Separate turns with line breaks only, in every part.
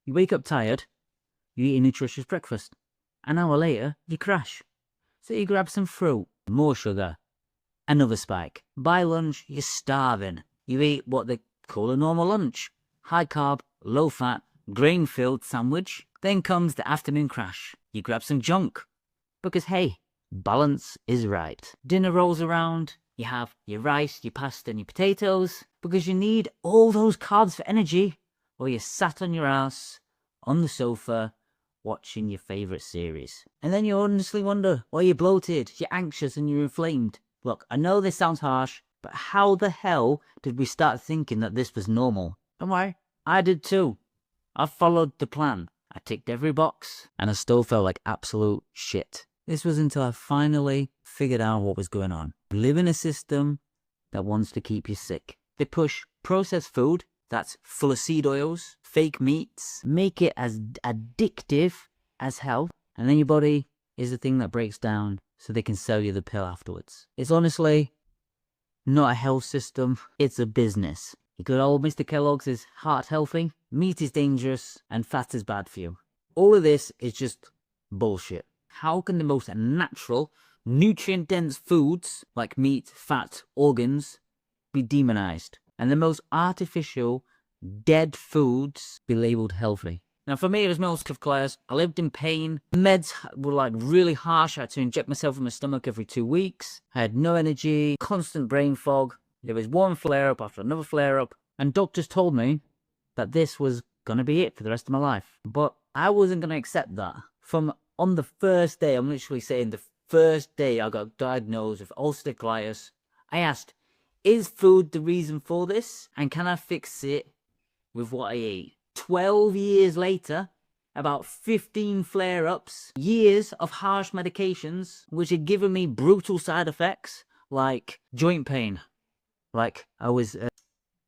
You wake up tired, you eat a nutritious breakfast. An hour later, you crash. So you grab some fruit, more sugar, another spike. By lunch, you're starving. You eat what they call a normal lunch. High carb, low fat, grain-filled sandwich. Then comes the afternoon crash. You grab some junk. Because hey, balance is right. Dinner rolls around. You have your rice, your pasta and your potatoes. Because you need all those carbs for energy. Or you're sat on your ass, on the sofa, watching your favourite series. And then you honestly wonder why you're bloated, you're anxious and you're inflamed. Look, I know this sounds harsh, but how the hell did we start thinking that this was normal? Don't worry, I did too. I followed the plan. I ticked every box, and I still felt like absolute shit. This was until I finally figured out what was going on. We live in a system that wants to keep you sick. They push processed food that's full of seed oils, fake meats, make it as addictive as hell, and then your body is the thing that breaks down so they can sell you the pill afterwards. It's honestly not a health system, it's a business. Your good old Mr. Kellogg's is heart healthy, meat is dangerous, and fat is bad for you. All of this is just bullshit. How can the most natural, nutrient-dense foods like meat, fat, organs be demonized? And the most artificial, dead foods be labeled healthy? Now for me, it was my ulcerative colitis. I lived in pain. Meds were like really harsh. I had to inject myself in my stomach every 2 weeks. I had no energy, constant brain fog. There was one flare-up after another flare-up. And doctors told me that this was going to be it for the rest of my life. But I wasn't going to accept that. From on the first day, I'm literally saying the first day I got diagnosed with ulcerative colitis, I asked, is food the reason for this? And can I fix it with what I eat? 12 years later, about 15 flare-ups, years of harsh medications, which had given me brutal side effects, like joint pain, like I was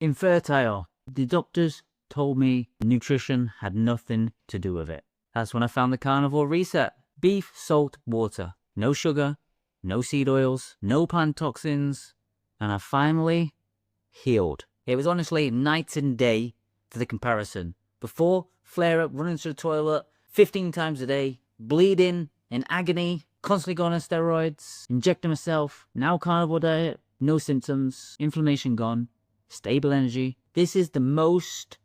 infertile. The doctors told me nutrition had nothing to do with it. That's when I found the Carnivore reset. Beef, salt, water. No sugar, no seed oils, no plant toxins. And I finally healed. It was honestly night and day for the comparison. Before, flare up, running to the toilet 15 times a day, bleeding, in agony, constantly going on steroids, injecting myself. Now carnivore diet, no symptoms, inflammation gone, stable energy. This is the most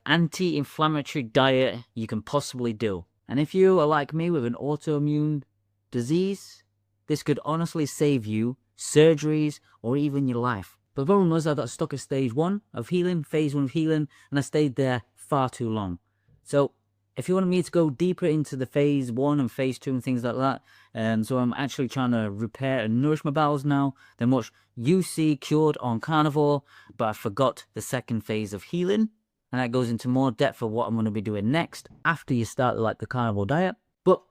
anti-inflammatory diet you can possibly do. And if you are like me with an autoimmune disease, this could honestly save you surgeries or even your life. But the problem was I got stuck at stage 1 of healing, phase 1 of healing, and I stayed there far too long. So if you want me to go deeper into the phase 1 and phase 2 and things like that, and so I'm actually trying to repair and nourish my bowels now, then watch You See Cured on Carnivore. But I forgot the second phase of healing, and that goes into more depth of what I'm going to be doing next after you start the carnivore diet. But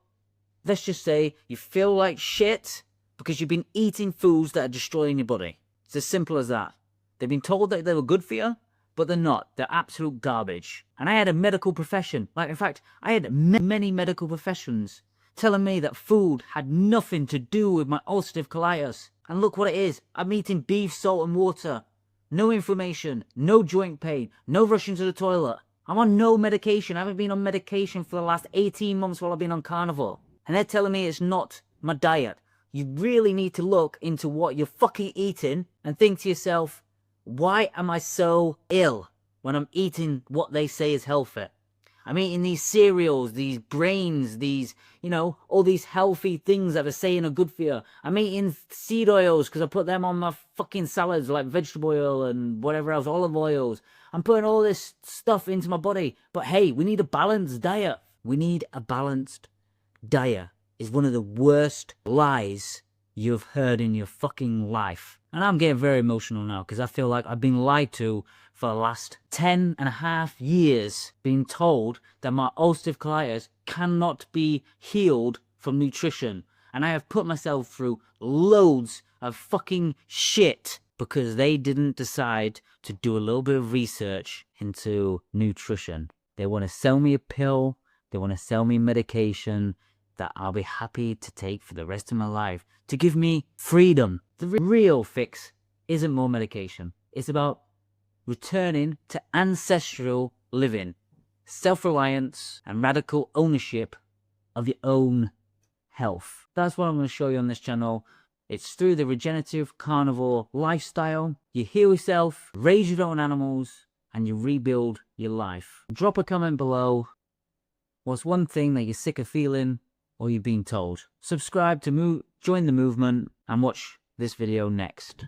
let's just say you feel like shit because you've been eating foods that are destroying your body. It's as simple as that. They've been told that they were good for you, but they're not. They're absolute garbage. And I had a medical profession. In fact, I had many medical professions telling me that food had nothing to do with my ulcerative colitis. And look what it is. I'm eating beef, salt and water. No inflammation, no joint pain, no rushing to the toilet. I'm on no medication. I haven't been on medication for the last 18 months while I've been on carnivore. And they're telling me it's not my diet. You really need to look into what you're fucking eating and think to yourself, why am I so ill when I'm eating what they say is healthy? I'm eating these cereals, these grains, these, all these healthy things that are saying are good for you. I'm eating seed oils because I put them on my fucking salads, like vegetable oil and whatever else, olive oils. I'm putting all this stuff into my body. But hey, we need a balanced diet. We need a balanced diet. Is one of the worst lies you've heard in your fucking life. And I'm getting very emotional now because I feel like I've been lied to for the last 10.5 years, being told that my ulcerative colitis cannot be healed from nutrition. And I have put myself through loads of fucking shit because they didn't decide to do a little bit of research into nutrition. They want to sell me a pill. They want to sell me medication that I'll be happy to take for the rest of my life to give me freedom. The real fix isn't more medication. It's about returning to ancestral living. self-reliance, and radical ownership of your own health. That's what I'm going to show you on this channel. It's through the regenerative carnivore lifestyle. You heal yourself, raise your own animals, and you rebuild your life. Drop a comment below. What's one thing that you're sick of feeling or you've been told? Subscribe to join the movement and watch this video next.